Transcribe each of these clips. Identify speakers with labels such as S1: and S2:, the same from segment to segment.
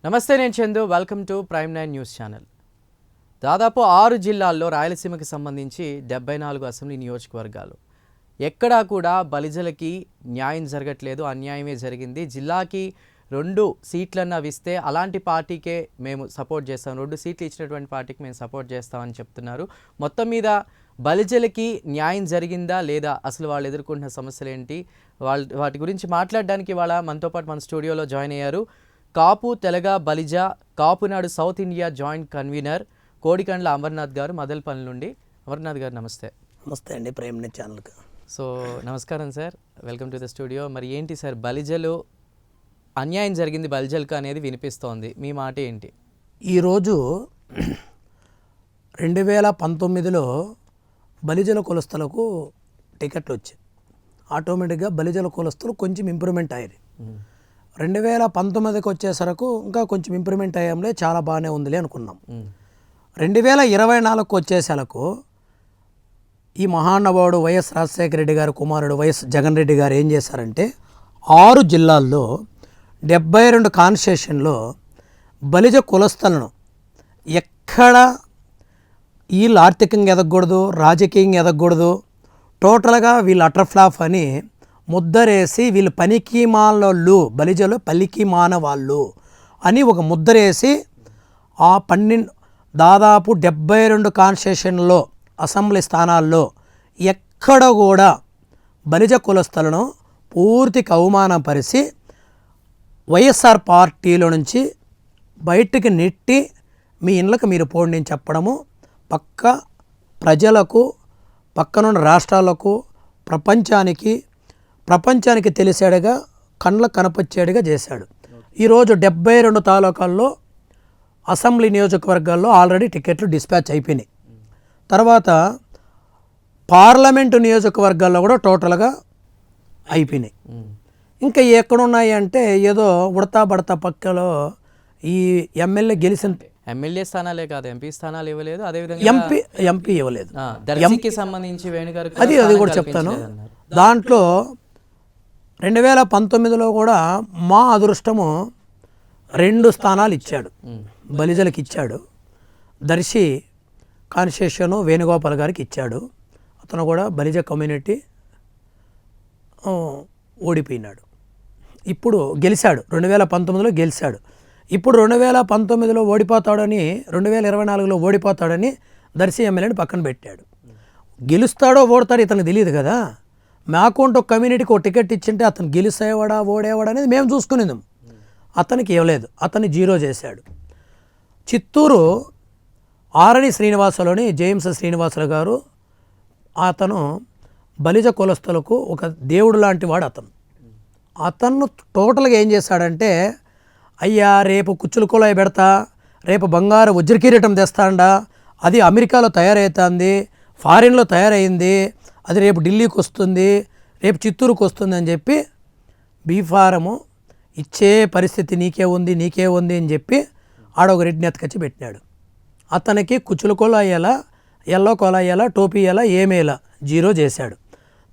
S1: నమస్తే, నేను Chandu. Welcome to Prime Nine news channel. దాదాపు 6 జిల్లాల్లో రాయలసీమకి సంబంధించి 74 అసెంబ్లీ నియోజకవర్గాలు ఎక్కడా కూడా బలిజలకి న్యాయం జరగట్లేదు, అన్యాయమే జరిగింది. జిల్లాకి 2 సీట్లన్నా ఇస్తే అలాంటి పార్టీకే మేము సపోర్ట్ చేస్తాం, 2 సీట్లు ఇచ్చినటువంటి పార్టీకి మేము సపోర్ట్ చేస్తామని చెప్తున్నారు. మొత్తం మీద బలిజలకి న్యాయం జరిగిందా లేదా, అసలు వాళ్ళు ఎదుర్కొంటున్న సమస్యలు ఏంటి, వాటి గురించి మాట్లాడడానికి ఇవాళ మనతో పాటు మన స్టూడియోలో జాయిన్ అయ్యారు Kapu Telaga Balija Kapunadu South India joint convener Kodikandla Amarnath గారు మదల్పల్లి నుండి. అమర్నాథ్ గారు నమస్తే.
S2: నమస్తే అండి, ప్రైమ్9 ఛానల్కి.
S1: సో నమస్కారం sir, welcome to the studio. మరి ఏంటి సార్, బలిజలు అన్యాయం జరిగింది బలిజలకు అనేది వినిపిస్తోంది, మీ మాట ఏంటి?
S2: ఈరోజు 2019లో బలిజల కులస్తులకు టికెట్లు వచ్చాయి. ఆటోమేటిక్గా బలిజల కులస్తులు కొంచెం ఇంప్రూవ్మెంట్ అయ్యారు. 2019కి వచ్చేసరకు ఇంకా కొంచెం ఇంప్రూవ్మెంట్ అయ్యాంలే, చాలా బాగానే ఉందిలే అనుకున్నాం. 2024కు వచ్చేసరకు ఈ మహానుభావుడు వైఎస్ రాజశేఖర రెడ్డి గారి కుమారుడు వైఎస్ జగన్ రెడ్డి గారు ఏం చేశారంటే 6 జిల్లాల్లో 72 కాన్స్టిట్యూషన్లో బలిజ కులస్తులను ఎక్కడ వీళ్ళు ఆర్థికంగా ఎదగకూడదు, రాజకీయంగా ఎదగకూడదు, టోటల్గా వీళ్ళు అటర్ఫ్లాప్ అని ముద్దరేసి వీళ్ళు పనికి మాలోళ్ళు, బలిజలు పలికి మానవాళ్ళు అని ఒక ముద్దరేసి ఆ దాదాపు 72 కాన్స్టిట్యూషన్లో అసెంబ్లీ స్థానాల్లో ఎక్కడ కూడా బలిజ కులస్తులను పూర్తిగా అవమానపరిచి వైఎస్ఆర్ పార్టీలో నుంచి బయటికి నెట్టి మీ ఇళ్ళకి మీరు పోండి అని చెప్పడము పక్క ప్రజలకు, పక్కనున్న రాష్ట్రాలకు, ప్రపంచానికి తెలిసేడుగా, కళ్ళకు కనపచ్చేడుగా చేశాడు. ఈరోజు 72 తాలూకాల్లో అసెంబ్లీ నియోజకవర్గాల్లో ఆల్రెడీ టికెట్లు డిస్పాచ్ అయిపోయినాయి. తర్వాత పార్లమెంటు నియోజకవర్గాల్లో కూడా టోటల్గా అయిపోయినాయి. ఇంకా ఎక్కడున్నాయి అంటే ఏదో ఉడతా బడతా పక్కలో ఈ ఎమ్మెల్యే గెలిచిన
S1: ఎమ్మెల్యే స్థానాలే కాదు, ఎంపీ స్థానాలు ఇవ్వలేదు, అదేవిధంగా
S2: ఎంపీ ఇవ్వలేదు.
S1: దర్శికి సంబంధించి వేణుగారు
S2: అది కూడా చెప్తాను. దాంట్లో 2019లో కూడా మా అదృష్టము 2 స్థానాలు ఇచ్చాడు, బలిజలకు ఇచ్చాడు. దర్శి కాన్స్టిట్యూషన్ వేణుగోపాల్ గారికి ఇచ్చాడు. అతను కూడా బలిజ కమ్యూనిటీ ఓడిపోయినాడు. ఇప్పుడు గెలిచాడు, 2019లో గెలిచాడు. ఇప్పుడు 2019లో ఓడిపోతాడని, 2024లో ఓడిపోతాడని దర్శి ఎమ్మెల్యేని పక్కన పెట్టాడు. గెలుస్తాడో ఓడతాడో ఇతనికి తెలియదు కదా. మాకుంటూ ఒక కమ్యూనిటీకి ఒక టికెట్ ఇచ్చింటే అతను గెలిసేవాడా ఓడేవాడా అనేది మేము చూసుకునేదాం. అతనికి ఇవ్వలేదు, అతన్ని 0 చేశాడు. చిత్తూరు ఆరణి శ్రీనివాసలోని జేమ్స్ శ్రీనివాసులు గారు, అతను బలిజ కులస్తులకు ఒక దేవుడు లాంటి వాడు. అతను టోటల్గా ఏం చేశాడంటే, అయ్యా రేపు కుచ్చుల కులాయి పెడతా, రేపు బంగారు వజ్రకిరీటం తెస్తాండా, అది అమెరికాలో తయారవుతుంది, ఫారిన్లో తయారైంది, అది రేపు ఢిల్లీకి వస్తుంది, రేపు చిత్తూరుకు వస్తుంది అని చెప్పి బీఫారము ఇచ్చే పరిస్థితి నీకే ఉంది అని చెప్పి ఆడొక రెడ్డిని ఎత్తుకొచ్చి పెట్టినాడు. అతనికి కుచ్చుల కోల అయ్యేలా, ఎల్లో కోల అయ్యేలా, టోపీ అయ్యేలా, ఏమేలా 0 చేశాడు.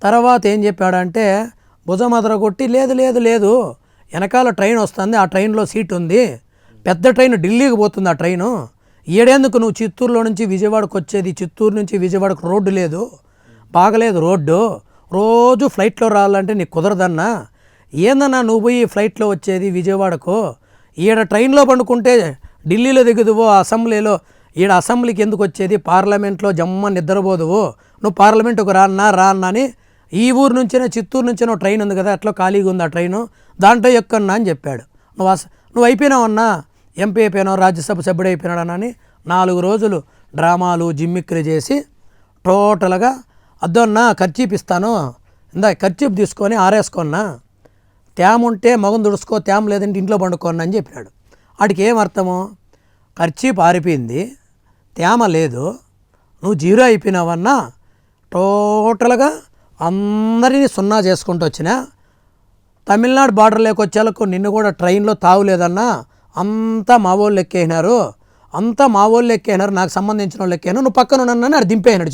S2: తర్వాత ఏం చెప్పాడంటే భుజమదర కొట్టి, లేదు వెనకాల ట్రైన్ వస్తుంది, ఆ ట్రైన్లో సీట్ ఉంది, పెద్ద ట్రైన్ ఢిల్లీకి పోతుంది, ఆ ట్రైను ఏడేందుకు నువ్వు చిత్తూరులో నుంచి విజయవాడకు వచ్చేది, చిత్తూరు నుంచి విజయవాడకు రోడ్డు లేదు, బాగలేదు రోడ్డు, రోజు ఫ్లైట్లో రావాలంటే నీకు కుదరదన్నా, ఏందన్నా నువ్వు పోయి ఫ్లైట్లో వచ్చేది విజయవాడకు, ఈడ ట్రైన్లో పండుకుంటే ఢిల్లీలో దిగుదువో, అసెంబ్లీలో ఈడ అసెంబ్లీకి ఎందుకు వచ్చేది, పార్లమెంట్లో జమ్మ నిద్రపోదువు, నువ్వు పార్లమెంటుకు రాన్నా అని ఈ ఊరు నుంచినే చిత్తూరు నుంచినో ట్రైన్ ఉంది కదా, అట్లా ఖాళీగా ఉంది ఆ ట్రైను, దాంట్లో ఎక్కన్నా అని చెప్పాడు. నువ్వు అయిపోయినావన్నా, ఎంపీ అయిపోయినావు, రాజ్యసభ సభ్యుడు అయిపోయినాడని 4 రోజులు డ్రామాలు జిమ్మిక్కులు చేసి టోటల్గా అద్దొన్నా ఖర్చీప్ ఇస్తాను, ఇందా ఖర్చీప్ తీసుకొని ఆరేసుకున్నా, తేమ ఉంటే మగం దుడుచుకో, తేమ లేదంటే ఇంట్లో పండుకోన్నా అని చెప్పినాడు. వాడికి ఏమర్థము, ఖర్చీప్ ఆరిపోయింది, తేమ లేదు, నువ్వు 0 అయిపోయినావన్నా, టోటల్గా అందరినీ 0 చేసుకుంటూ వచ్చినా, తమిళనాడు బార్డర్లోకి వచ్చేలకు నిన్ను కూడా ట్రైన్లో తావులేదన్నా, అంతా మా వాళ్ళు ఎక్కేసినారు, నాకు సంబంధించిన వాళ్ళు ఎక్కాను, నువ్వు పక్కన ఉన్నానని అది దింపేసినాడు.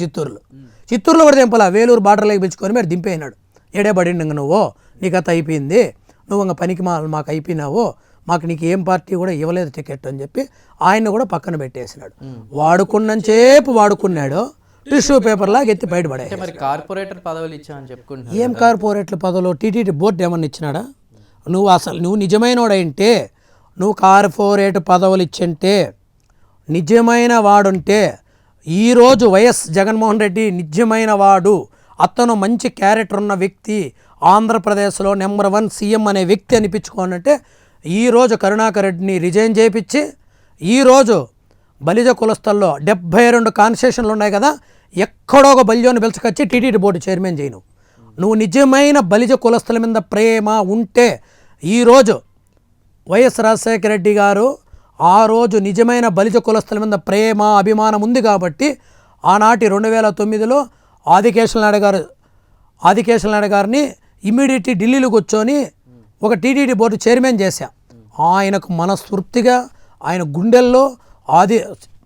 S2: చిత్తూరులో కూడా దింపాల, వేలూరు బార్డర్లోకి పిలుచుకొని మీరు దింపేసినాడు. ఏడే పడిండు, నువ్వు నీకు అత అయిపోయింది, నువ్వు ఇంకా పనికి మాకు అయిపోయినావు, మాకు నీకు ఏం పార్టీ కూడా ఇవ్వలేదు టికెట్ అని చెప్పి ఆయన్ని కూడా పక్కన పెట్టేసినాడు. వాడుకున్నంతసేపు వాడుకున్నాడు, టిష్యూ పేపర్ లాగా ఎత్తి బయటపడే.
S1: మరి కార్పొరేటర్ పదవులు ఇచ్చామని చెప్పుకుంటున్నా.
S2: ఏం కార్పొరేట్ల పదవులు? టీటీడీ బోర్డు ఏమన్నా ఇచ్చినాడా? నువ్వు నిజమైనవాడంటే, నువ్వు కార్పొరేట్ పదవులు ఇచ్చింటే, నిజమైన వాడుంటే ఈరోజు వైఎస్ జగన్మోహన్ రెడ్డి నిజమైన వాడు, అతను మంచి క్యారెక్టర్ ఉన్న వ్యక్తి, ఆంధ్రప్రదేశ్లో నెంబర్ 1 సీఎం అనే వ్యక్తి అనిపించుకోనంటే ఈరోజు కరుణాకర్ రెడ్డిని రిజైన్ చేయించి ఈరోజు బలిజ కులస్థల్లో 72 కాన్స్టిట్యూషన్లు ఉన్నాయి కదా, ఎక్కడో ఒక బలిజోని పిలుచుకొచ్చి టీటీడీ బోర్డు చైర్మన్ చేయను. నువ్వు నిజమైన బలిజ కులస్థల మీద ప్రేమ ఉంటే ఈరోజు వైఎస్ రాజశేఖర రెడ్డి గారు ఆ రోజు నిజమైన బలిజ కులస్థల మీద ప్రేమ అభిమానం ఉంది కాబట్టి ఆనాటి 2009లో ఆదికేశవ నాయుడు గారిని ఇమ్మీడియట్లీ ఢిల్లీలో కూర్చొని ఒక టీటీడీ బోర్డు చైర్మన్ చేశా. ఆయనకు మనస్ఫూర్తిగా ఆయన గుండెల్లో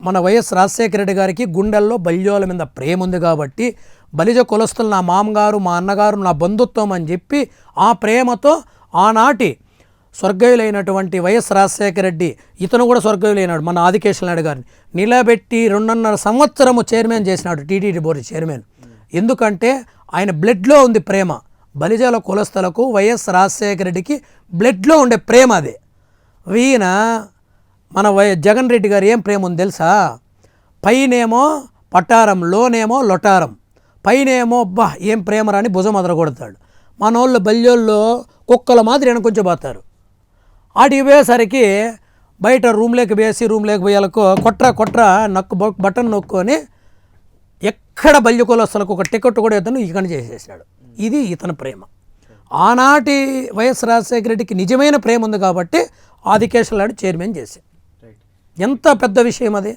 S2: మన వైఎస్ రాజశేఖర రెడ్డి గారికి గుండెల్లో బలిజోల మీద ప్రేమ ఉంది కాబట్టి బలిజ కులస్తులు నా మామగారు, మా అన్నగారు, నా బంధుత్వం అని చెప్పి ఆ ప్రేమతో ఆనాటి స్వర్గీయులైనటువంటి వైఎస్ రాజశేఖర రెడ్డి, ఇతను కూడా స్వర్గీయులైనాడు, మన ఆదికేశవ నాయుడు గారిని నిలబెట్టి 2.5 సంవత్సరము చైర్మన్ చేసినాడు టీటీడీ బోర్డు చైర్మన్. ఎందుకంటే ఆయన బ్లడ్లో ఉంది ప్రేమ. బలిజల కులస్తులకు వైఎస్ రాజశేఖర రెడ్డికి బ్లడ్లో ఉండే ప్రేమ అదే. ఈయన మన జగన్ రెడ్డి గారు ఏం ప్రేమ ఉంది తెలుసా? పైనేమో పటారం, లోనేమో లొటారం, పైనేమో ఏం ప్రేమ రాని భుజం అదరగొడతాడు. మనోళ్ళు బల్యోళ్ళు కుక్కల మాదిరి వెనకొంచెం పోతారు. ఆడికి పోయేసరికి బయట రూమ్లోకి పోయాలకు కొట్ర బటన్ నొక్కొని ఎక్కడ బల్యకులస్తులకు ఒక టికెట్ కూడా ఇతను ఇకని చేసేసాడు. ఇది ఇతని ప్రేమ. ఆనాటి వైఎస్ రాజశేఖర రెడ్డికి నిజమైన ప్రేమ ఉంది కాబట్టి ఆదికేశవ నాయుడు చైర్మన్ చేశాడు. ఎంత పెద్ద విషయం అది.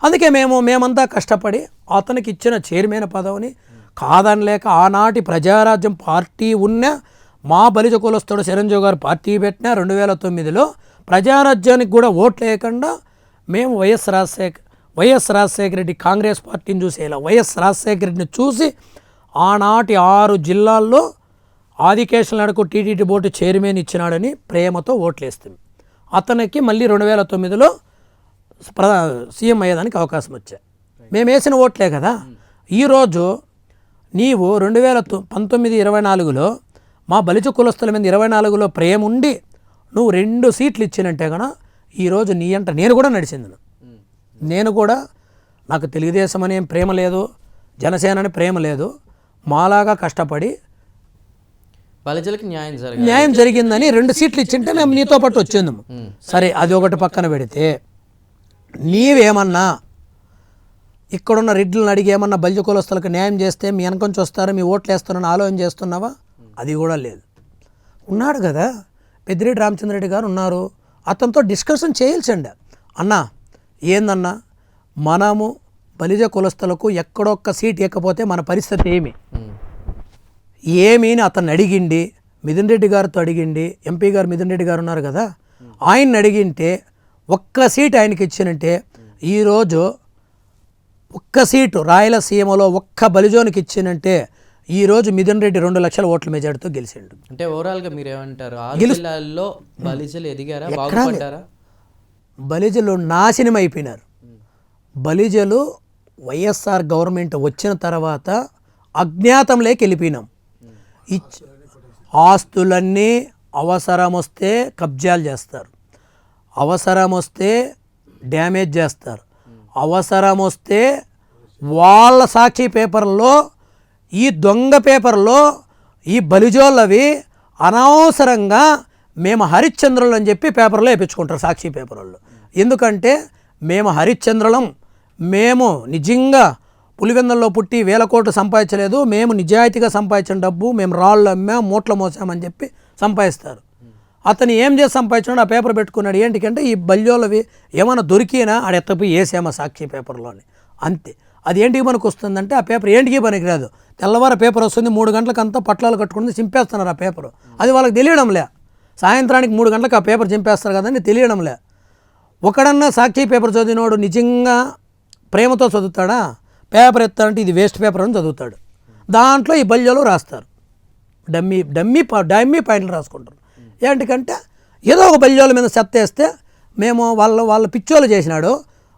S2: అందుకే మేమంతా కష్టపడి అతనికి ఇచ్చిన చైర్మన్ పదవిని కాదనలేక ఆనాటి ప్రజారాజ్యం పార్టీ ఉన్న మా బలిజ కులస్తుడు చిరంజీవి గారు పార్టీ పెట్టిన 2009లో ప్రజారాజ్యానికి కూడా ఓట్లు లేకుండా మేము వైఎస్ రాజశేఖర రెడ్డి కాంగ్రెస్ పార్టీని చూసేలా వైఎస్ రాజశేఖర రెడ్డిని చూసి ఆనాటి 6 జిల్లాల్లో ఆదికేశవ నాయుడుకు టీటీడీ బోర్డు చైర్మన్ ఇచ్చినాడని ప్రేమతో ఓట్లేస్తుంది. అతనికి మళ్ళీ 2009లో సీఎం అయ్యేదానికి అవకాశం వచ్చాయి. మేము వేసిన ఓట్లే కదా. ఈరోజు నీవు 2019-24లో మా బలిజ కులస్తుల మీద 24లో ప్రేమ ఉండి నువ్వు 2 సీట్లు ఇచ్చినంటే కనుక ఈరోజు నీ అంట నేను కూడా నడిచింది. నేను కూడా నాకు తెలుగుదేశం అనే ప్రేమ లేదు, జనసేన అని ప్రేమ లేదు, మాలాగా కష్టపడి
S1: బలిజలకి
S2: న్యాయం జరిగిందని 2 సీట్లు ఇచ్చింటే మేము నీతో పాటు వచ్చేందుము. సరే, అది ఒకటి పక్కన పెడితే నీవేమన్నా ఇక్కడున్న రెడ్లను అడిగి ఏమన్నా బలిజ కులస్తులకు న్యాయం చేస్తే మీ వెనకొంచి వస్తారో మీ ఓట్లు వేస్తారని ఆలోచన చేస్తున్నావా? అది కూడా లేదు. ఉన్నాడు కదా పెద్దిరెడ్డి రామచంద్రరెడ్డి గారు ఉన్నారు, అతనితో డిస్కషన్ చేయాల్సిండ. అన్నా ఏందన్నా మనము బలిజ కులస్తులకు ఎక్కడొక్క సీట్ ఎక్కపోతే మన పరిస్థితి ఏమి అని అతన్ని అడిగిండి. మిథున్ రెడ్డి గారితో అడిగిండి, ఎంపీ గారు మిథున్ రెడ్డి గారు ఉన్నారు కదా, ఆయన్ని అడిగింటే ఒక్క సీట్ ఆయనకి ఇచ్చినంటే ఈరోజు ఒక్క సీటు రాయలసీమలో ఒక్క బలిజోనికి ఇచ్చినంటే ఈరోజు మిథున్ రెడ్డి 2 లక్షల ఓట్ల మెజార్టీతో గెలిచిండు.
S1: అంటే ఓవరాల్గా మీరు ఏమంటారు? జిల్లాల్లో బలిజలు ఎదిగారా, బాగుపడ్డారా?
S2: బలిజలు నాశనం అయిపోయినారు. బలిజలు వైఎస్ఆర్ గవర్నమెంట్ వచ్చిన తర్వాత అజ్ఞాతంలోకి వెళ్ళిపోయినాం. ఆస్తులన్నీ అవసరం వస్తే కబ్జాలు చేస్తారు, అవసరం వస్తే డ్యామేజ్ చేస్తారు, అవసరం వస్తే వాళ్ళ సాక్షి పేపర్లో ఈ దొంగ పేపర్లో ఈ బలిజోళ్ళవి అనవసరంగా మేము హరిశ్చంద్రులు అని చెప్పి పేపర్లో వేయించుకుంటారు సాక్షి పేపర్లో. ఎందుకంటే మేము హరిశ్చంద్రులం, మేము నిజంగా పులివెందుల్లో పుట్టి 1000 కోట్లు సంపాదించలేదు, మేము నిజాయితీగా సంపాదించిన డబ్బు మేము రాళ్ళు అమ్మాం మూట్ల మోసామని చెప్పి సంపాదిస్తారు. అతను ఏం చేసి సంపాదించాడు? ఆ పేపర్ పెట్టుకున్నాడు. ఏంటికంటే ఈ బల్యోలవి ఏమైనా దొరికినా ఆడెత్తపోయి వేసామా సాక్షి పేపర్లోని, అంతే. అది ఏంటికి మనకు వస్తుందంటే ఆ పేపర్ ఏంటికి పనికిరాదు. తెల్లవారు పేపర్ వస్తుంది, 3 గంటలకంతా పట్లాలు కట్టుకుని చింపేస్తున్నారు ఆ పేపరు. అది వాళ్ళకి తెలియడంలే. సాయంత్రానికి 3 గంటలకు ఆ పేపర్ చింపేస్తారు కదండి, తెలియడంలే. ఒకడన్నా సాక్షి పేపర్ చదివినోడు నిజంగా ప్రేమతో చదువుతాడా? పేపర్ ఎత్తాడంటే ఇది వేస్ట్ పేపర్ అని చదువుతాడు. దాంట్లో ఈ బల్యోలు రాస్తారు, డమ్మీ పాయింట్లు రాసుకుంటారు. ఏంటికంటే ఏదో ఒక బల్యోల మీద చెత్తేస్తే మేము వాళ్ళ పిచ్చోళ్ళు చేసినాడు,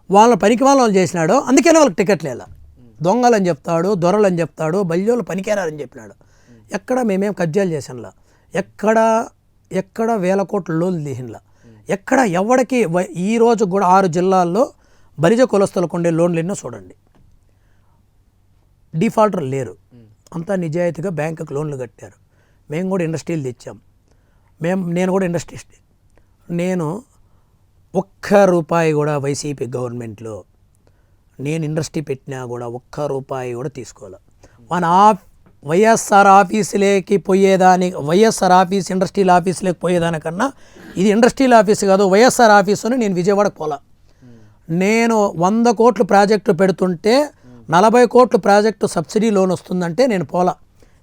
S2: వాళ్ళ పనికి వాళ్ళు చేసినాడు, అందుకనే వాళ్ళకి టికెట్లు ఇలా దొంగలని చెప్తాడు, దొరలని చెప్తాడు, బల్యోలు పనికేరారని చెప్పినాడు. ఎక్కడ మేమేం కబ్జాలు చేసాంలా, ఎక్కడ వేల కోట్ల లోన్లు తీసినలా, ఎక్కడ ఎవరికి ఈ రోజు కూడా 6 జిల్లాల్లో బలిజ కులస్తులకు ఉండే లోన్లు ఎన్నో చూడండి. డిఫాల్టర్ లేరు, అంతా నిజాయితీగా బ్యాంకుకి లోన్లు కట్టారు. మేము కూడా ఇండస్ట్రీలు తెచ్చాం. నేను కూడా ఇండస్ట్రీస్ట్. నేను ₹1 కూడా వైసీపీ గవర్నమెంట్లో నేను ఇండస్ట్రీ పెట్టినా కూడా ₹1 కూడా తీసుకోవాలి. మన వైఎస్ఆర్ ఆఫీసులోకి పోయేదానికి, వైఎస్ఆర్ ఆఫీస్ ఇండస్ట్రియల్ ఆఫీసులోకి పోయేదానికన్నా ఇది ఇండస్ట్రియల్ ఆఫీస్ కాదు, వైఎస్ఆర్ ఆఫీసుని నేను విజయవాడకు పోలా. నేను 100 కోట్ల ప్రాజెక్టు పెడుతుంటే 40 కోట్ల ప్రాజెక్టు సబ్సిడీ లోన్ వస్తుందంటే నేను పోలా.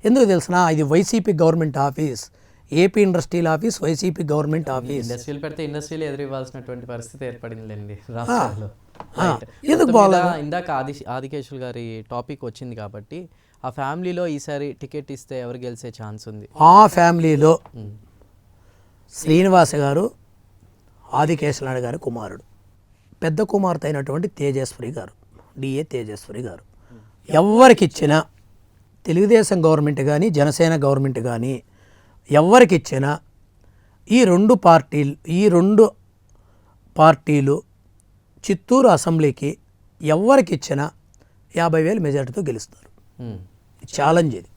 S2: ఎందుకు తెలిసిన, ఇది YCP government office, AP industrial office, YCP government office.
S1: ఇండస్ట్రీలు పెడితే ఇండస్ట్రీలు ఎదురివ్వాల్సినటువంటి పరిస్థితి ఏర్పడిందిలేండి రాష్ట్రంలో.
S2: ఎందుకు బాగా
S1: ఇందాక ఆదికేశులు గారి టాపిక్ వచ్చింది కాబట్టి, ఆ ఫ్యామిలీలో ఈసారి టికెట్ ఇస్తే ఎవరు గెలిచే ఛాన్స్ ఉంది?
S2: ఆ ఫ్యామిలీలో శ్రీనివాస గారు ఆదికేశవ గారి కుమారుడు, పెద్ద కుమార్తె అయినటువంటి తేజస్వరి గారు, డిఏ తేజస్వరి గారు, ఎవరికిచ్చినా తెలుగుదేశం గవర్నమెంట్ కానీ జనసేన గవర్నమెంట్ కానీ ఎవరికిచ్చినా ఈ రెండు పార్టీలు చిత్తూరు అసెంబ్లీకి ఎవరికిచ్చినా 50,000 మెజార్టీతో గెలుస్తారు. ఛాలెంజ్ ఇది,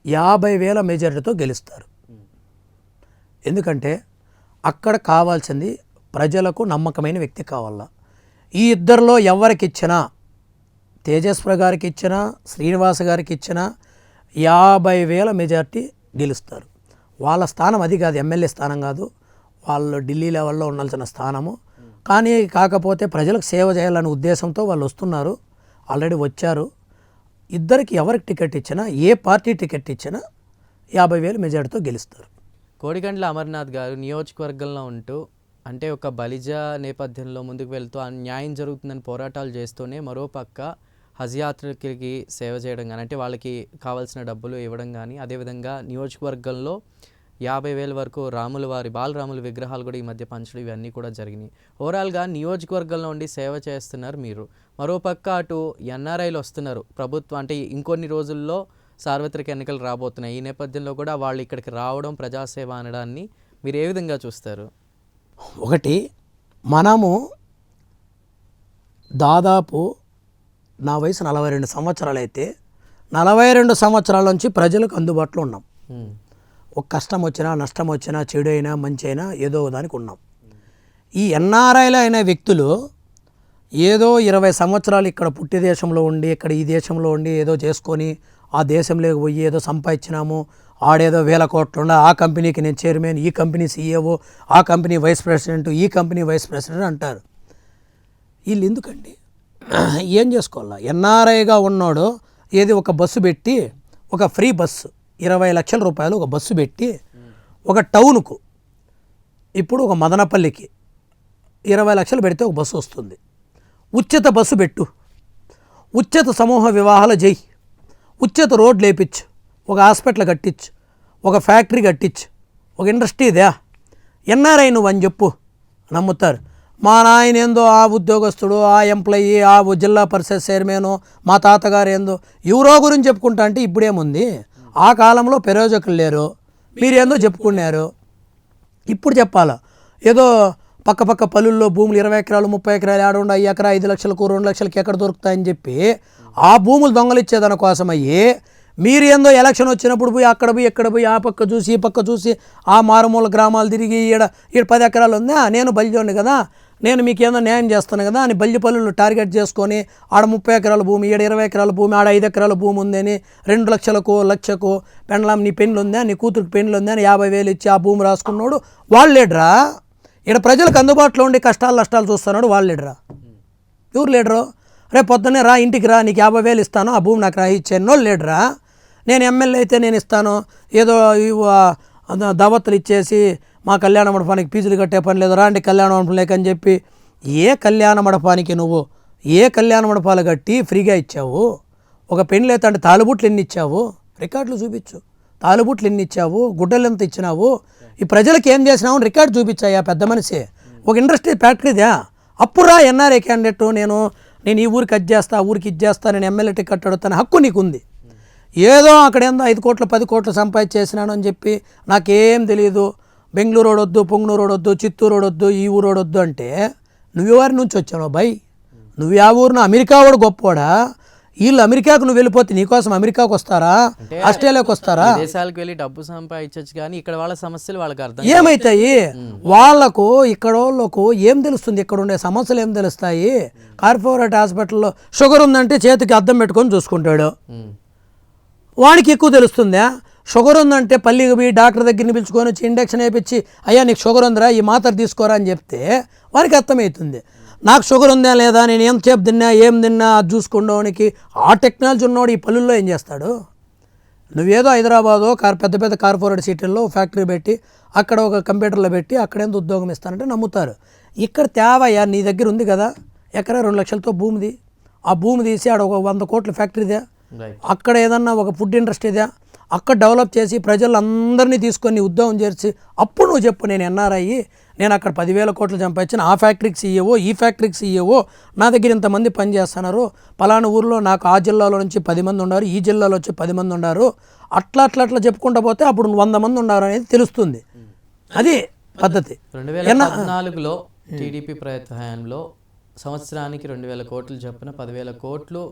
S2: 50,000 మెజార్టీతో గెలుస్తారు. ఎందుకంటే అక్కడ కావాల్సింది ప్రజలకు నమ్మకమైన వ్యక్తి కావాలా. ఈ ఇద్దరిలో ఎవరికిచ్చినా, తేజస్వరి గారికి ఇచ్చినా, శ్రీనివాస గారికి ఇచ్చినా 50,000 మెజార్టీ గెలుస్తారు. వాళ్ళ స్థానం అది కాదు, ఎమ్మెల్యే స్థానం కాదు, వాళ్ళు ఢిల్లీ లెవెల్లో ఉండాల్సిన స్థానము. కానీ కాకపోతే ప్రజలకు సేవ చేయాలనే ఉద్దేశంతో వాళ్ళు వస్తున్నారు, ఆల్రెడీ వచ్చారు. ఇద్దరికి ఎవరికి టికెట్ ఇచ్చినా, ఏ పార్టీ టికెట్ ఇచ్చినా 50,000 మెజార్టీతో గెలుస్తారు.
S1: కోడిగండ్ల అమర్నాథ్ గారు నియోజకవర్గంలో ఉంటూ, అంటే ఒక బలిజ నేపథ్యంలో ముందుకు వెళ్తూ న్యాయం జరుగుతుందని పోరాటాలు చేస్తూనే మరోపక్క హజ్ యాత్రికులకి సేవ చేయడం కానీ, అంటే వాళ్ళకి కావాల్సిన డబ్బులు ఇవ్వడం కానీ, అదేవిధంగా నియోజకవర్గంలో 50,000 వరకు బాలరాముల విగ్రహాలు కూడా ఈ మధ్య పంచడం, ఇవన్నీ కూడా జరిగినాయి. ఓవరాల్గా నియోజకవర్గంలో ఉండి సేవ చేస్తున్నారు మీరు. మరోపక్క అటు ఎన్ఆర్ఐలు వస్తున్నారు ప్రభుత్వం, అంటే ఇంకొన్ని రోజుల్లో సార్వత్రిక ఎన్నికలు రాబోతున్నాయి. ఈ నేపథ్యంలో కూడా వాళ్ళు ఇక్కడికి రావడం, ప్రజాసేవ అనడాన్ని మీరు ఏ విధంగా చూస్తారు?
S2: ఒకటి, మనము దాదాపు నా వయసు 42 సంవత్సరాలు అయితే 42 సంవత్సరాల నుంచి ప్రజలకు అందుబాటులో ఉన్నాం. ఒక కష్టం వచ్చినా, నష్టం వచ్చినా, చెడు అయినా, మంచి అయినా ఏదో దానికి ఉన్నాం. ఈ ఎన్ఆర్ఐలు అయిన వ్యక్తులు ఏదో 20 సంవత్సరాలు ఇక్కడ పుట్టి దేశంలో ఉండి, ఇక్కడ ఈ దేశంలో ఉండి ఏదో చేసుకొని ఆ దేశంలోకి పోయి ఏదో సంపాదించినాము, ఆడేదో 1000 కోట్లు ఉండ, ఆ కంపెనీకి నేను చైర్మన్, ఈ కంపెనీ సీఈఓ, ఆ కంపెనీ వైస్ ప్రెసిడెంట్, ఈ కంపెనీ వైస్ ప్రెసిడెంట్ అంటారు. వీళ్ళు ఎందుకండి? ఏం చేసుకోవాలా? ఎన్ఆర్ఐగా ఉన్నాడు ఏది ఒక బస్సు పెట్టి, ఒక ఫ్రీ బస్సు 20 లక్షల రూపాయలు ఒక బస్సు పెట్టి, ఒక టౌన్కు ఇప్పుడు ఒక మదనపల్లికి 20 లక్షలు పెడితే ఒక బస్సు వస్తుంది. ఉచిత బస్సు పెట్టు, ఉచిత సమూహ వివాహాలు చేయి, ఉచిత రోడ్లు వేయించు, ఒక హాస్పిటల్ కట్టించు, ఒక ఫ్యాక్టరీ కట్టించు, ఒక ఇండస్ట్రీ ఇదే. ఎన్ఆర్ఐ నువ్వు అని చెప్పు, నమ్ముతారు. మా నాయన ఏందో ఆ ఉద్యోగస్తుడు, ఆ ఎంప్లాయీ, ఆ జిల్లా పరిషత్ చైర్మను, మా తాతగారు ఏందో ఎవరో గురించి చెప్పుకుంటా అంటే ఇప్పుడేముంది? ఆ కాలంలో ప్రయోజకులు లేరు, మీరేందో చెప్పుకున్నారు. ఇప్పుడు చెప్పాలా? ఏదో పక్క పల్లెల్లో భూములు 20 ఎకరాలు 30 ఎకరాలు ఆడుండ, 1 ఎకరా 5 లక్షలకు 2 లక్షలకి ఎక్కడ దొరుకుతాయని చెప్పి ఆ భూములు దొంగలిచ్చేదాని కోసమయ్యి మీరు ఏందో ఎలక్షన్ వచ్చినప్పుడు పోయి అక్కడ పోయి ఎక్కడ పోయి ఆ పక్క చూసి ఈ పక్క చూసి ఆ మారుమూల గ్రామాలు తిరిగి ఈడ 10 ఎకరాలు ఉందా, నేను బలిజోని కదా, నేను మీకు ఏదో న్యాయం చేస్తాను కదా అని బల్లిపల్లులు టార్గెట్ చేసుకొని ఆడ 30 ఎకరాల భూమి, ఈడ 20 ఎకరాల భూమి, ఆడ 5 ఎకరాల భూమి ఉందని 2 లక్షలకు లక్షకు పెండ్లాం నీ పెండ్లు ఉందా, నీ కూతురికి పెండ్లు ఉందా అని 50,000 ఇచ్చి ఆ భూమి రాసుకున్నాడు వాళ్ళు లీడరా? ఇక్కడ ప్రజలకు అందుబాటులో ఉండి కష్టాలు నష్టాలు చూస్తున్నాడు వాళ్ళు లీడరా? ఎవరు లీడరు? రేపు పొద్దున్నే రా ఇంటికి రా, నీకు 50,000 ఇస్తాను, ఆ భూమి నాకు రాయిచ్చాను లీడరా? నేను ఎమ్మెల్యే అయితే నేను ఇస్తాను, ఏదో దావత్తులు ఇచ్చేసి మా కళ్యాణ మండపానికి ఫీజులు కట్టే పని లేదు, రాండి కళ్యాణ మండపం లేకని చెప్పి ఏ కళ్యాణ మండపానికి నువ్వు ఏ కళ్యాణ మండపాలు కట్టి ఫ్రీగా ఇచ్చావు? ఒక పెళ్ళి అయితే అంటే తాలుబుట్లు ఎన్ని ఇచ్చావు? రికార్డులు చూపించు. తాలుబుట్లు ఎన్ని ఇచ్చావు, గుడ్డలు ఎంత ఇచ్చినావు, ఈ ప్రజలకు ఏం చేసినావు అని రికార్డు చూపించాయా పెద్ద మనిషి. ఒక ఇండస్ట్రీ ఫ్యాక్టరీదా, అప్పుడురా ఎన్ఆర్ఐ క్యాండిడేట్, నేను ఈ ఊరికి అది చేస్తా, ఆ ఊరికి ఇది చేస్తా, నేను ఎమ్మెల్యే టికెట్ అడుగుతాను హక్కు నీకుంది. ఏదో అక్కడ ఏందో 5 కోట్లు 10 కోట్లు సంపాదించేసినాను అని చెప్పి నాకేం తెలియదు, బెంగళూరు రోడ్ వద్దు, పొంగనూరు రోడ్ వద్దు, చిత్తూరు రోడ్ వద్దు, ఈ ఊరు రోడ్ వద్దు అంటే నువ్వెవారి నుంచి వచ్చావు బై? నువ్వు ఆ ఊరిన అమెరికా వాడు గొప్పవాడా? వీళ్ళు అమెరికాకు నువ్వు వెళ్ళిపోతే నీకోసం అమెరికాకు వస్తారా, ఆస్ట్రేలియాకు వస్తారా?
S1: దేశాలకు వెళ్ళి డబ్బు సంపాదించవచ్చు, కానీ ఇక్కడ వాళ్ళ సమస్యలు వాళ్ళకి అర్థం
S2: ఏమవుతాయి? వాళ్ళకు ఇక్కడ వాళ్ళకు ఏం తెలుస్తుంది? ఇక్కడ ఉండే సమస్యలు ఏం తెలుస్తాయి? కార్పొరేట్ హాస్పిటల్లో షుగర్ ఉందంటే చేతికి అద్దం పెట్టుకొని చూసుకుంటాడు, వాడికి ఎక్కువ తెలుస్తుందా? షుగర్ ఉందంటే పల్లికి పోయి డాక్టర్ దగ్గరికి పిలుచుకొని వచ్చి ఇంజెక్షన్ వేయించి అయ్యా నీకు షుగర్ ఉందిరా ఈ మాత్ర తీసుకోరా అని చెప్తే వారికి అర్థమవుతుంది. నాకు షుగర్ ఉందా లేదా, నేను ఏం చేపు తిన్నా ఏం తిన్నా అది చూసుకోవడానికి ఆ టెక్నాలజీ ఉన్నవాడు ఈ పల్లెల్లో ఏం చేస్తాడు? నువ్వేదో హైదరాబాదో పెద్ద పెద్ద కార్పొరేట్ సిటీల్లో ఫ్యాక్టరీ పెట్టి అక్కడ ఒక కంప్యూటర్లో పెట్టి అక్కడేంత ఉద్యోగం ఇస్తానంటే నమ్ముతారు. ఇక్కడ తేవయ్యా, నీ దగ్గర ఉంది కదా ఎకరా 2 లక్షలతో భూమిది, ఆ భూమి తీసి ఆడ ఒక 100 కోట్ల ఫ్యాక్టరీదా, అక్కడ ఏదన్నా ఒక ఫుడ్ ఇండస్ట్రీదా, అక్కడ డెవలప్ చేసి ప్రజలందరినీ తీసుకొని ఉద్యోగం చేసి అప్పుడు నువ్వు చెప్పు నేను ఎన్ఆర్ఐ, నేను అక్కడ 10,000 కోట్లు సంపాదించిన, ఆ ఫ్యాక్టరీకి సీఈఓ, ఈ ఫ్యాక్టరీకి సీఈఓ, నా దగ్గర ఇంతమంది పనిచేస్తున్నారు, పలానా ఊరిలో నాకు ఆ జిల్లాలో నుంచి 10 మంది ఉన్నారు, ఈ జిల్లాలో వచ్చి 10 మంది ఉన్నారు, అట్లా చెప్పుకుంటూ పోతే అప్పుడు 100 మంది ఉన్నారు అనేది తెలుస్తుంది. అది పద్ధతి.
S1: 2014లో టీడీపీ హయాంలో సంవత్సరానికి 2,000 కోట్లు చొప్పున 10,000 కోట్లు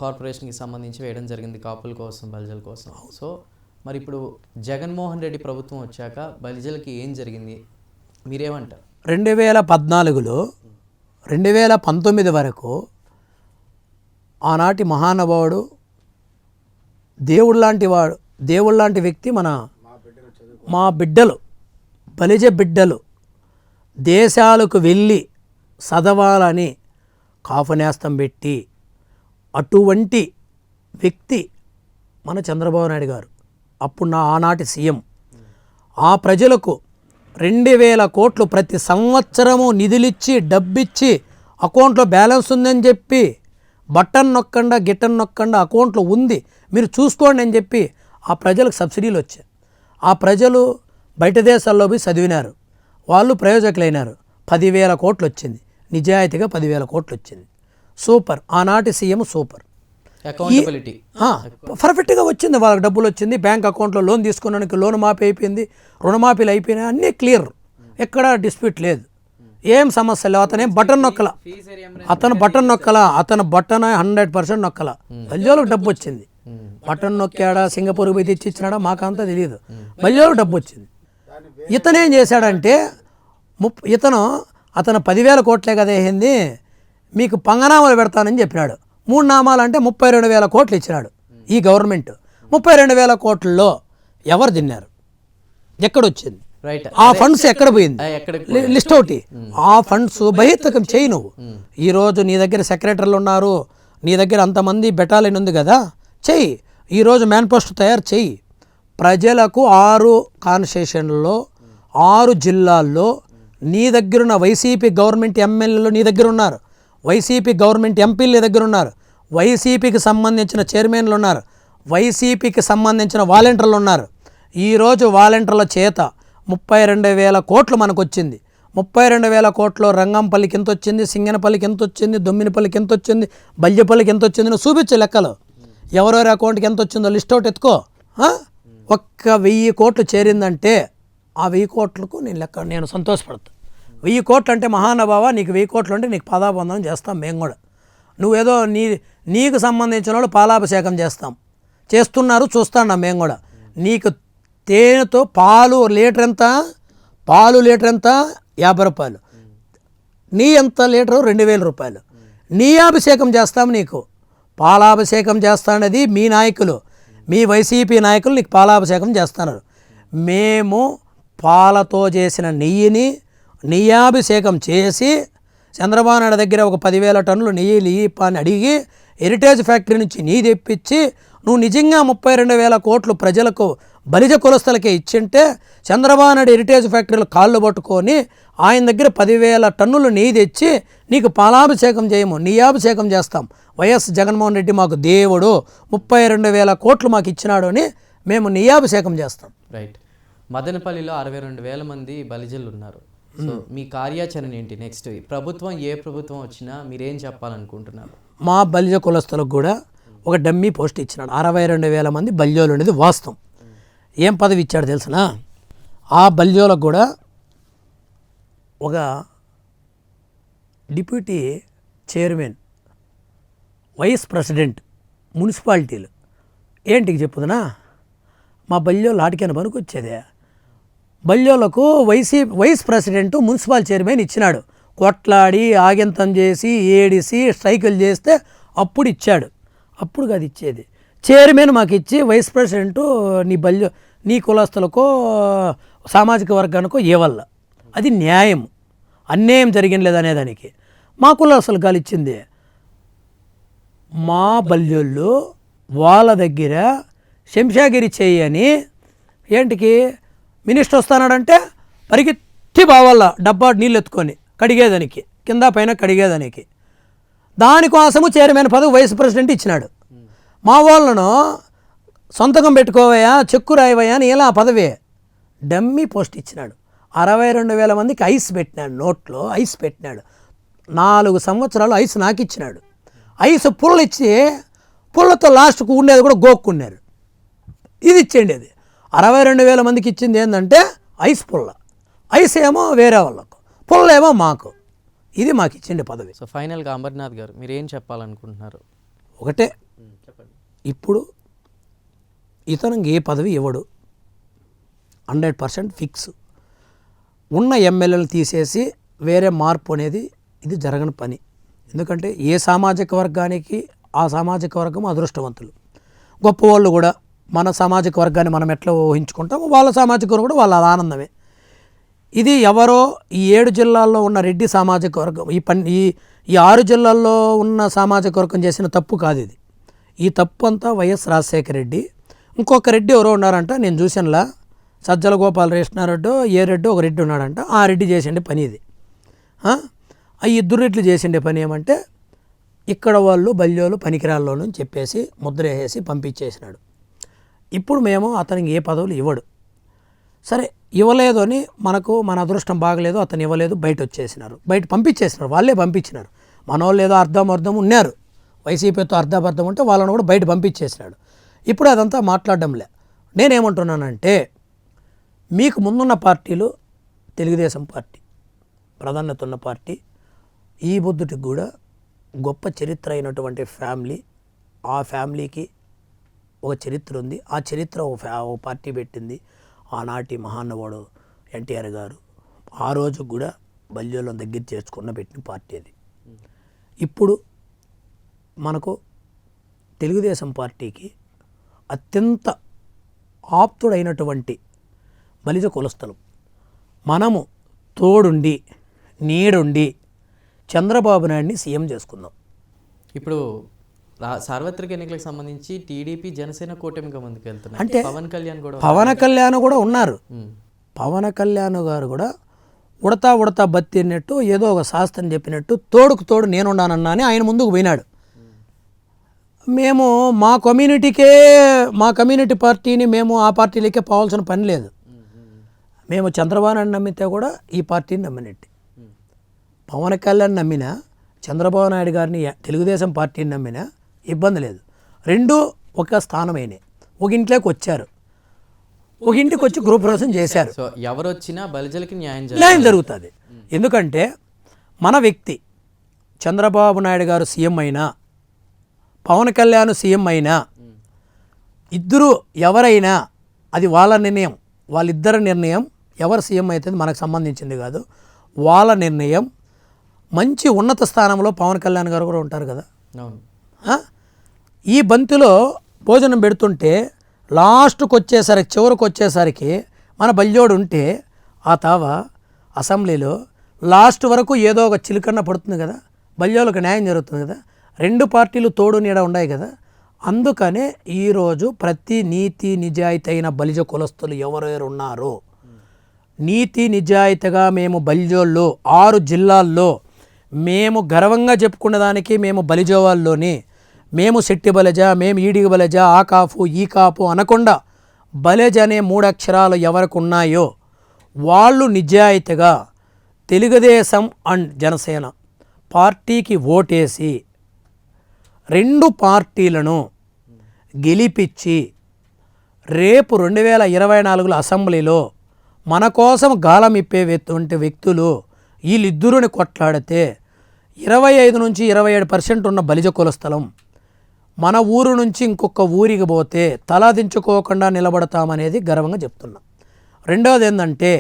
S1: కార్పొరేషన్కి సంబంధించి వేయడం జరిగింది కాపుల కోసం, బలిజల కోసం. సో మరి ఇప్పుడు జగన్మోహన్ రెడ్డి ప్రభుత్వం వచ్చాక బలిజలకి ఏం జరిగింది, మీరేమంటారు?
S2: 2014లో 2019 వరకు ఆనాటి మహానుభావుడు, దేవుడు లాంటి వ్యక్తి మా బిడ్డలు, బలిజ బిడ్డలు దేశాలకు వెళ్ళి చదవాలని కాపునేస్తం పెట్టి అటువంటి వ్యక్తి మన చంద్రబాబు నాయుడు గారు, అప్పుడు ఆనాటి సీఎం. ఆ ప్రజలకు 2,000 కోట్లు ప్రతి సంవత్సరము నిధులిచ్చి డబ్బిచ్చి అకౌంట్లో బ్యాలెన్స్ ఉందని చెప్పి బటన్ నొక్కండా గిట్టన్ నొక్కండా అకౌంట్లో ఉంది మీరు చూసుకోండి అని చెప్పి ఆ ప్రజలకు సబ్సిడీలు వచ్చాయి. ఆ ప్రజలు బయట దేశాల్లో పోయి చదివినారు, వాళ్ళు ప్రయోజకులైనారు. 10,000 కోట్లు వచ్చింది, నిజాయితీగా 10,000 కోట్లు వచ్చింది. సూపర్, ఆనాటి సీఎం సూపర్,
S1: అకౌంటబిలిటీ
S2: పర్ఫెక్ట్గా వచ్చింది. వాళ్ళకి డబ్బులు వచ్చింది, బ్యాంక్ అకౌంట్లో లోన్ తీసుకున్నానికి లోన్ మాఫీ అయిపోయింది, రుణమాఫీలు అయిపోయినాయి, అన్నీ క్లియర్, ఎక్కడా డిస్ప్యూట్ లేదు, ఏం సమస్య లేవు. అతను బటన్ నొక్కల, అతను 100% నొక్కల, బల్జోలకు డబ్బు వచ్చింది. బటన్ నొక్కాడా, సింగపూర్ పోయి తెచ్చి ఇచ్చినాడా మాకంతా తెలియదు, బల్జోలకు డబ్బు వచ్చింది. ఇతనేం చేశాడంటే అతను 10,000 కోట్లే కదా వేసింది, మీకు పంగనామాలు పెడతానని చెప్పినాడు. 3 నామాలు అంటే 32,000 కోట్లు ఇచ్చినాడు ఈ గవర్నమెంట్. 32,000 కోట్లలో ఎవరు తిన్నారు, ఎక్కడొచ్చింది, ఆ ఫండ్స్ ఎక్కడ పోయింది, లిస్ట్ ఒకటి. ఆ ఫండ్స్ బహిర్గతం చేయి. నువ్వు ఈరోజు నీ దగ్గర సెక్రటరీలు ఉన్నారు, నీ దగ్గర అంతమంది బెటాలియన్ ఉంది కదా, చెయ్యి. ఈరోజు మేనిఫెస్టో తయారు చెయ్యి. ప్రజలకు 6 కాన్స్టిట్యూషన్లలో 6 జిల్లాల్లో నీ దగ్గరున్న వైసీపీ గవర్నమెంట్ ఎమ్మెల్యేలు నీ దగ్గర ఉన్నారు, వైసీపీ గవర్నమెంట్ ఎంపీలు నీ దగ్గర ఉన్నారు, వైసీపీకి సంబంధించిన చైర్మన్లు ఉన్నారు, వైసీపీకి సంబంధించిన వాలంటీర్లు ఉన్నారు. ఈరోజు వాలంటీర్ల చేత 32,000 కోట్లు మనకు వచ్చింది. 32,000 కోట్లు రంగంపల్లికి ఎంత వచ్చింది, సింగనపల్లికి ఎంత వచ్చింది, దొమ్మినిపల్లికి ఎంత వచ్చింది, బల్యపల్లికి ఎంత వచ్చింది, నువ్వు చూపించే లెక్కలు. ఎవరెవరి అకౌంట్కి ఎంత వచ్చిందో లిస్ట్ అవుట్ ఎత్తుకో. ఒక్క 1,000 కోట్లు చేరిందంటే ఆ 1,000 కోట్లకు నేను సంతోషపడతాను. 1,000 కోట్లు అంటే మహానుభావ, నీకు 1,000 కోట్లు అంటే నీకు పాదాబంధనం చేస్తాం మేము కూడా. నువ్వేదో నీకు సంబంధించిన వాళ్ళు పాలాభిషేకం చేస్తున్నారు, చూస్తున్నాం మేము కూడా. నీకు తేనెతో పాలు లీటర్ ఎంత, పాలు లీటర్ ఎంత, 50 రూపాయలు, నీ ఎంత లీటరు 2,000 రూపాయలు. నీ అభిషేకం చేస్తాం, నీకు పాలాభిషేకం చేస్తానది మీ నాయకులు, మీ వైసీపీ నాయకులు నీకు పాలాభిషేకం చేస్తున్నారు. మేము పాలతో చేసిన నెయ్యాభిషేకం చేసి చంద్రబాబు నాయుడు దగ్గర ఒక 10,000 టన్నులు నెయ్యి అని అడిగి హెరిటేజ్ ఫ్యాక్టరీ నుంచి నెయ్యి తెప్పించి నువ్వు నిజంగా 32,000 కోట్లు ప్రజలకు బలిజ కులస్తులకే ఇచ్చింటే చంద్రబాబు నాయుడు హెరిటేజ్ ఫ్యాక్టరీలు కాళ్ళు పట్టుకొని ఆయన దగ్గర 10,000 టన్నులు నెయ్యి తెచ్చి నీకు పాలాభిషేకం చేయము, నెయ్యాభిషేకం చేస్తాం. వైఎస్ జగన్మోహన్ రెడ్డి మాకు దేవుడు, 32,000 కోట్లు మాకు ఇచ్చినాడు అని మేము నియాభిషేకం చేస్తాం.
S1: రైట్. మదనపల్లిలో 62,000 మంది బలిజలు ఉన్నారు. సో మీ కార్యాచరణ ఏంటి నెక్స్ట్? ప్రభుత్వం ఏ ప్రభుత్వం వచ్చినా మీరేం చెప్పాలనుకుంటున్నారు?
S2: మా బలిజ కులస్తులకు కూడా ఒక డమ్మీ పోస్ట్ ఇచ్చినాడు. 62,000 మంది బల్యోలు అనేది వాస్తవం. ఏం పదవి ఇచ్చాడు తెలుసునా? ఆ బల్యోలకు కూడా ఒక డిప్యూటీ చైర్మన్, వైస్ ప్రెసిడెంట్, మున్సిపాలిటీలు ఏంటికి చెప్పుదనా? మా బల్యోలు ఆటికైనా పనికి వచ్చేదే. బల్యోలకు వైస్ ప్రెసిడెంట్, మున్సిపల్ చైర్మన్ ఇచ్చినాడు. కొట్లాడి ఆగింతం చేసి ఏడిసి స్ట్రైకులు చేస్తే అప్పుడు ఇచ్చాడు. అప్పుడు కాదు ఇచ్చేది. చైర్మన్ మాకు ఇచ్చి వైస్ ప్రెసిడెంటు నీ కులస్తులకో సామాజిక వర్గానికో ఇవ్వాల. అది న్యాయం. అన్యాయం జరిగిన లేదనేదానికి మా కులస్తులు కాలు ఇచ్చింది. మా బల్యోళ్ళు వాళ్ళ దగ్గర శంషాగిరి చేయని ఏంటికి మినిస్టర్ వస్తానాడంటే పరిగెత్తి బావాల డబ్బా నీళ్ళు ఎత్తుకొని కడిగేదానికి, కింద పైన కడిగేదానికి. దానికోసము చైర్మన్ పదవి వైస్ ప్రెసిడెంట్ ఇచ్చినాడు. మా వాళ్ళను సొంతకం పెట్టుకోవయా, చెక్కు రాయవయ్యా అని ఇలా పదవి డమ్మీ పోస్ట్ ఇచ్చినాడు. 62,000 మందికి ఐస్ పెట్టినాడు. నోట్లో ఐస్ పెట్టినాడు. 4 సంవత్సరాలు ఐస్ నాకు ఇచ్చినాడు. ఐస్ పుల్ల ఇచ్చి పుల్లతో లాస్ట్కు ఉండేది కూడా గోక్కున్నారు. ఇది ఇచ్చేయండి. అది 62,000 మందికి ఇచ్చింది ఏంటంటే ఐస్ పుల్ల. ఐస్ ఏమో వేరే వాళ్ళకు, పుల్ల ఏమో మాకు. ఇది మాకు ఇచ్చిండే పదవి.
S1: సో ఫైనల్గా అమర్నాథ్ గారు మీరు ఏం చెప్పాలనుకుంటున్నారు?
S2: ఒకటే,
S1: చెప్పండి.
S2: ఇప్పుడు ఇతనికి ఏ పదవి ఇవ్వడు, 100% ఫిక్స్. ఉన్న ఎమ్మెల్యేలు తీసేసి వేరే మార్పు అనేది ఇది జరగని పని. ఎందుకంటే ఏ సామాజిక వర్గానికి ఆ సామాజిక వర్గం అదృష్టవంతులు. గొప్పవాళ్ళు కూడా మన సామాజిక వర్గాన్ని మనం ఎట్లా ఊహించుకుంటామో వాళ్ళ సామాజిక వర్గం కూడా వాళ్ళ ఆనందమే. ఇది ఎవరో ఈ 7 జిల్లాల్లో ఉన్న రెడ్డి సామాజిక వర్గం, ఈ 6 జిల్లాల్లో ఉన్న సామాజిక వర్గం చేసిన తప్పు కాదు ఇది. ఈ తప్పు అంతా వైఎస్ రాజశేఖర రెడ్డి, ఇంకొక రెడ్డి ఎవరో ఉన్నారంట, నేను చూసానులా, సజ్జల గోపాలకృష్ణారెడ్డి ఏ రెడ్డి ఒక రెడ్డి ఉన్నాడంట. ఆ రెడ్డి చేసిండే పని ఇది. ఈ 2 రెడ్లు చేసిండే పని ఏమంటే ఇక్కడ వాళ్ళు బల్యోలు పనికిరాల్లోనూ చెప్పేసి ముద్ర వేసి పంపించేసినాడు. ఇప్పుడు మేము అతనికి ఏ పదవులు ఇవ్వడు. సరే ఇవ్వలేదు అని మన అదృష్టం బాగలేదు, అతను ఇవ్వలేదు, బయట వచ్చేసినారు, బయట పంపించేసినారు, వాళ్ళే పంపించినారు. మన వాళ్ళు ఏదో అర్ధం ఉన్నారు, వైసీపీతో అర్ధం ఉంటే వాళ్ళని కూడా బయట పంపించేసినాడు. ఇప్పుడు అదంతా మాట్లాడడంలే. నేనేమంటున్నానంటే మీకు ముందున్న పార్టీలు తెలుగుదేశం పార్టీ ప్రాధాన్యత ఉన్న పార్టీ, ఈ బుద్ధుడికి కూడా గొప్ప చరిత్ర అయినటువంటి ఫ్యామిలీ, ఆ ఫ్యామిలీకి ఒక చరిత్ర ఉంది. ఆ చరిత్ర ఒక పార్టీ పెట్టింది. ఆనాటి మహానుభావుడు ఎన్టీఆర్ గారు ఆ రోజు కూడా బల్యోలను దగ్గర చేర్చుకున్న పెట్టిన పార్టీ అది. ఇప్పుడు మనకు తెలుగుదేశం పార్టీకి అత్యంత ఆప్తుడైనటువంటి బలిజ కులస్థలం మనము తోడుండి నీడుండి చంద్రబాబు నాయుడిని సీఎం చేసుకుందాం.
S1: ఇప్పుడు సార్వత్రిక ఎన్నికలకు సంబంధించి టీడీపీ జనసేన కూటమిగా ముందుకు వెళ్తున్నారు.
S2: అంటే
S1: పవన్
S2: కళ్యాణ్ కూడా ఉన్నారు. పవన్ కళ్యాణ్ గారు కూడా ఉడతా బత్తి అన్నట్టు ఏదో ఒక శాస్త్రం చెప్పినట్టు తోడుకు తోడు నేనున్నానన్నా అని ఆయన ముందుకు పోయినాడు. మేము మా కమ్యూనిటీ పార్టీని మేము ఆ పార్టీలకే పోవాల్సిన పని లేదు. మేము చంద్రబాబు నాయుడు నమ్మితే కూడా ఈ పార్టీని నమ్మినట్టు. పవన్ కళ్యాణ్ నమ్మినా, చంద్రబాబు నాయుడు గారిని తెలుగుదేశం పార్టీని నమ్మినా ఇబ్బంది లేదు. రెండూ ఒక స్థానమైనవి. ఒక ఇంట్లోకి వచ్చారు, ఒక ఇంటికి వచ్చి గ్రూప్ ప్రవేశం చేశారు.
S1: సో ఎవరు వచ్చినా బలిజలకి
S2: న్యాయం జరుగుతుంది. ఎందుకంటే మన వ్యక్తి చంద్రబాబు నాయుడు గారు సీఎం అయినా, పవన్ కళ్యాణ్ సీఎం అయినా, ఇద్దరు ఎవరైనా అది వాళ్ళ నిర్ణయం, వాళ్ళిద్దరి నిర్ణయం. ఎవరు సీఎం అవుతుంది మనకు సంబంధించింది కాదు, వాళ్ళ నిర్ణయం. మంచి ఉన్నత స్థానంలో పవన్ కళ్యాణ్ గారు కూడా ఉంటారు కదా. ఈ బంతిలో భోజనం పెడుతుంటే చివరికి వచ్చేసరికి మన బల్యోడు ఉంటే ఆ తావ అసెంబ్లీలో లాస్ట్ వరకు ఏదో ఒక చిలుకన్న పడుతుంది కదా, బల్యోలకు న్యాయం జరుగుతుంది కదా. 2 పార్టీలు తోడు నీడ ఉన్నాయి కదా. అందుకనే ఈరోజు ప్రతి నీతి నిజాయితీ అయిన బలిజ కులస్తులు ఎవరెవరు ఉన్నారో నీతి నిజాయితీగా మేము బలిజోళ్ళు 6 జిల్లాల్లో మేము గర్వంగా చెప్పుకున్న దానికి మేము బలిజోవాల్లోని మేము శెట్టి బలజ, మేము ఈడిగ బలజ, ఆ కాపు ఈ కాపు అనకుండా బలేజ్ అనే 3 అక్షరాలు ఎవరికి ఉన్నాయో వాళ్ళు నిజాయితీగా తెలుగుదేశం అండ్ జనసేన పార్టీకి ఓటేసి 2 పార్టీలను గెలిపించి రేపు 2024లో అసెంబ్లీలో మన కోసం గాలం ఇప్పేటువంటి వ్యక్తులు వీళ్ళిద్దరుని కొట్లాడితే 25 నుంచి 27% ఉన్న బలిజ కులస్థలం మన ఊరు నుంచి ఇంకొక ఊరికి పోతే తలాదించుకోకుండా నిలబడతామనేది గర్వంగా చెప్తున్నా. రెండవది ఏంటంటే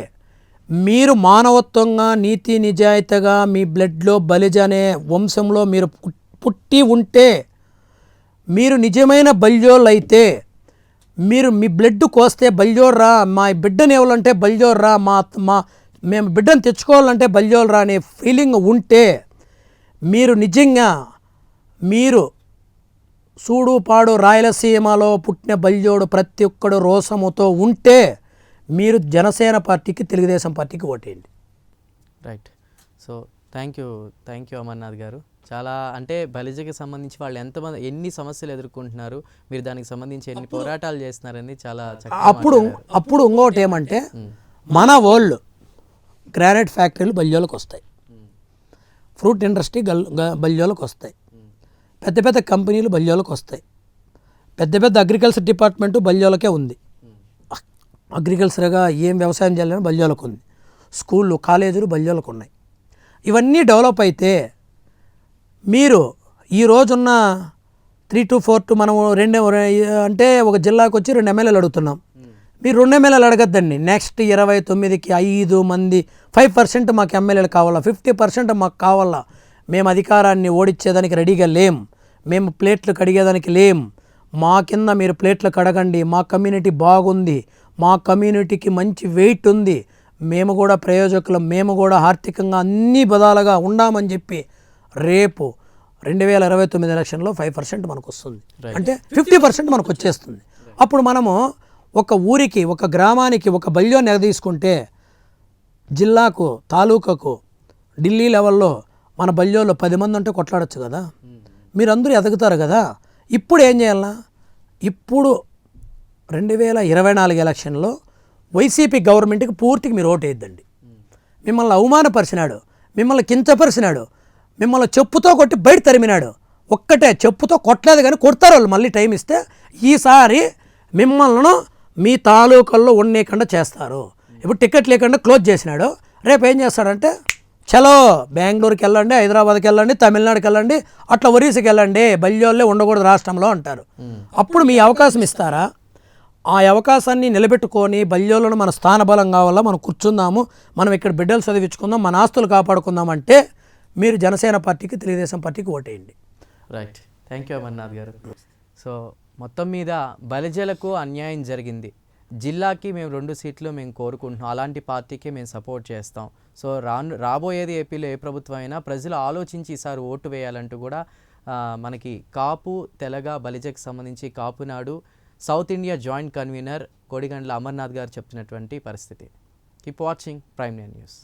S2: మీరు మానవత్వంగా నీతి నిజాయితీగా మీ బ్లడ్లో బలిజ అనే వంశంలో మీరు పుట్టి ఉంటే మీరు నిజమైన బల్జోళ్ళు అయితే మీరు మీ బ్లడ్ కోస్తే బల్జోర్రా, మా బిడ్డని ఎవరంటే బల్జోర్రా, మేము బిడ్డను తెచ్చుకోవాలంటే బల్జోర్రా అనే ఫీలింగ్ ఉంటే మీరు నిజంగా మీరు సూడు పాడు రాయలసీమలో పుట్టిన బల్జోడు ప్రతి ఒక్కడు రోసముతో ఉంటే మీరు జనసేన పార్టీకి తెలుగుదేశం పార్టీకి ఓటేయండి.
S1: Right. So thank you Amarnath గారు. చాలా అంటే బలిజకి సంబంధించి వాళ్ళు ఎన్ని సమస్యలు ఎదుర్కొంటున్నారు, మీరు దానికి సంబంధించి ఎన్ని పోరాటాలు చేస్తున్నారని చాలా చక్కగా
S2: అప్పుడు ఇంకోటి ఏమంటే మన వాళ్ళు గ్రానైట్ ఫ్యాక్టరీలు బల్జోలకు వస్తాయి, ఫ్రూట్ ఇండస్ట్రీ బల్జోలకు వస్తాయి, పెద్ద పెద్ద కంపెనీలు బల్జోలకు వస్తాయి, పెద్ద పెద్ద అగ్రికల్చర్ డిపార్ట్మెంటు బల్జోలకే ఉంది. అగ్రికల్చర్గా ఏం వ్యవసాయం చేయాలని బల్జోలకు ఉంది, స్కూళ్ళు కాలేజీలు బల్జోలకు ఉన్నాయి. ఇవన్నీ డెవలప్ అయితే మీరు ఈ రోజున్న 3 to 4 మనం 2 అంటే ఒక జిల్లాకు వచ్చి 2 ఎమ్మెల్యేలు అడుగుతున్నాం. మీరు 2 ఎమ్మెల్యేలు అడగద్దండి. నెక్స్ట్ 29కి 5 మంది 5% మాకు ఎమ్మెల్యేలు కావాలా, 50% మాకు కావాలా. మేము అధికారాన్ని ఓడించేదానికి రెడీగా లేం, మేము ప్లేట్లు కడిగేదానికి లేం. మా కింద మీరు ప్లేట్లు కడగండి, మా కమ్యూనిటీ బాగుంది, మా కమ్యూనిటీకి మంచి వెయిట్ ఉంది, మేము కూడా ప్రయోజకులం, మేము కూడా ఆర్థికంగా అన్ని బదాలుగా ఉండామని చెప్పి రేపు 2029 ఎలక్షన్లో 5% మనకు వస్తుంది, అంటే 50% మనకు వచ్చేస్తుంది. అప్పుడు మనము ఒక ఊరికి, ఒక గ్రామానికి, ఒక బల్యోని ఎగదీసుకుంటే జిల్లాకు, తాలూకాకు, ఢిల్లీ లెవెల్లో మన బల్యోలో 10 మంది ఉంటే కొట్లాడచ్చు కదా. మీరందరూ ఎదుగుతారు కదా. ఇప్పుడు ఏం చేయాలన్నా, ఇప్పుడు 2024 ఎలక్షన్లో వైసీపీ గవర్నమెంట్కి పూర్తిగా మీరు ఓటేద్దండి. మిమ్మల్ని అవమానపరిచినాడు, మిమ్మల్ని కించపరిచినాడు, మిమ్మల్ని చెప్పుతో కొట్టి బయట తరిమినాడు. ఒక్కటే చెప్పుతో కొట్టలేదు కానీ కొడతారు వాళ్ళు మళ్ళీ టైం ఇస్తే. ఈసారి మిమ్మల్ని మీ తాలూకాల్లో ఉండేకుండా చేస్తారు. ఇప్పుడు టికెట్ లేకుండా క్లోజ్ చేసినాడు. రేపు ఏం చేస్తాడంటే చలో బెంగళూరుకి వెళ్ళండి, హైదరాబాద్కి వెళ్ళండి, తమిళనాడుకి వెళ్ళండి, అట్లా ఒరిస్సాకి వెళ్ళండి, బల్యోళ్ళే ఉండకూడదు రాష్ట్రంలో అంటారు. అప్పుడు మీ అవకాశం ఇస్తారా? ఆ అవకాశాన్ని నిలబెట్టుకొని బల్యోలను మన స్థానబలం కావాలా, మనం కూర్చుందాము, మనం ఇక్కడ బిడ్డలు చదివించుకుందాం, మన ఆస్తులు కాపాడుకుందాం అంటే మీరు జనసేన పార్టీకి, తెలుగుదేశం పార్టీకి ఓటేయండి.
S1: రైట్. థ్యాంక్ యూ అమర్నాథ్ గారు. సో మొత్తం మీద బలిజలకు అన్యాయం జరిగింది, జిల్లాకి మేము 2 సీట్లు మేము కోరుకుంటున్నాం, అలాంటి పార్టీకి మేము సపోర్ట్ చేస్తాం. సో రాబోయేది ఏపీలో ఏ ప్రభుత్వం అయినా ప్రజలు ఆలోచించి ఈసారి ఓటు వేయాలంటూ కూడా మనకి కాపు, తెలగ, బలిజకి సంబంధించి Kapunadu South India joint convener Kodigandla Amarnath గారు చెప్తున్నటువంటి పరిస్థితి. Keep watching Prime Nine news.